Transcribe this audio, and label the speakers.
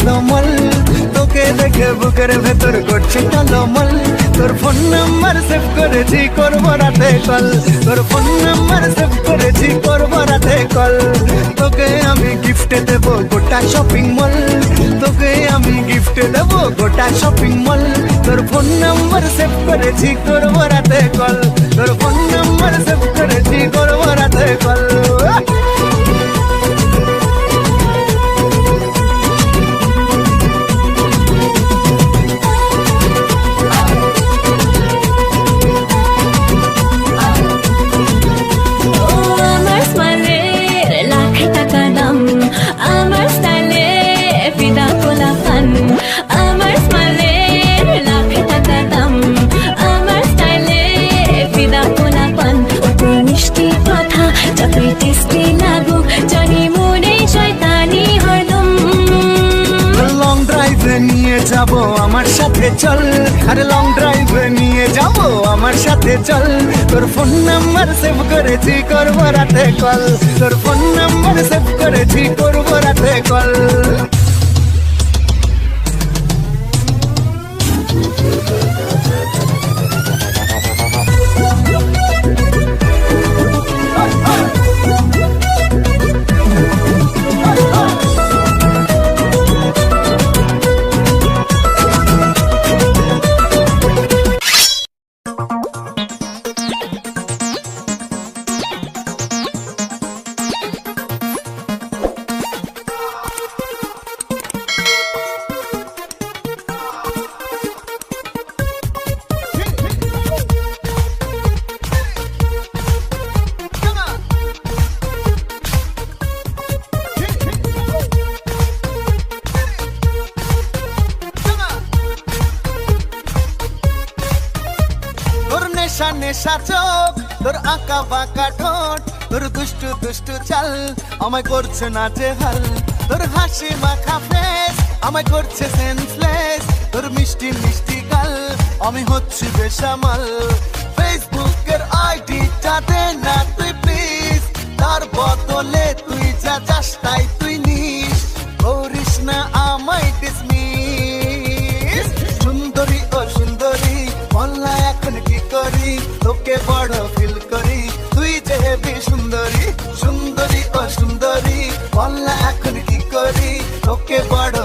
Speaker 1: ঝলমল, তোকে দেখে বুকের ভেতর করছে টলমল। তোর ফোন নাম্বার সেভ করেছি, করবো রাতে কল। তোর ফোন নাম্বার সেভ করেছি, করবো রাতে কল। তোকে আমি গিফটে দেবো গোটা শপিং মল। তোকে আমি গিফটে দেবো গোটা শপিং মল। তোর ফোন নাম্বার সেভ করেছি, করবো রাতে কল। তোর ফোন নাম্বার সেভ করেছি, করবো রাতে কল। নিয়ে যাব আমার সাথে চল, আরে লং ড্রাইভে নিয়ে যাব আমার সাথে চল। তোর ফোন নাম্বার সেভ করেছি, করবো রাতে কল। তোর ফোন নাম্বার সেভ করেছি, করবো রাতে কল। নেশা নেশা চোখ, তোর আঁকা বাঁকা ঠোঁট, তোর দুষ্টু দুষ্টু চাল আমায় করছে না যে হাল। তোর হাসি মাখা ফেস আমায় করছে সেন্সলেস। তোর মিষ্টি মিষ্টি গাল আমি হচ্ছি বেসামাল। ফেসবুকের আইডিটা দে না তুই প্লিজ, তার বদলে তুই যা চাস তাই তুই নিস। করিস না আমায় ডিসমিস। সুন্দরী ও সুন্দরী বললা এখন কি করি, তোকে বড় ফিল করি, তুই যে হেবি সুন্দরী। সুন্দরী ও সুন্দরী বললা এখন কি করি, তোকে বড়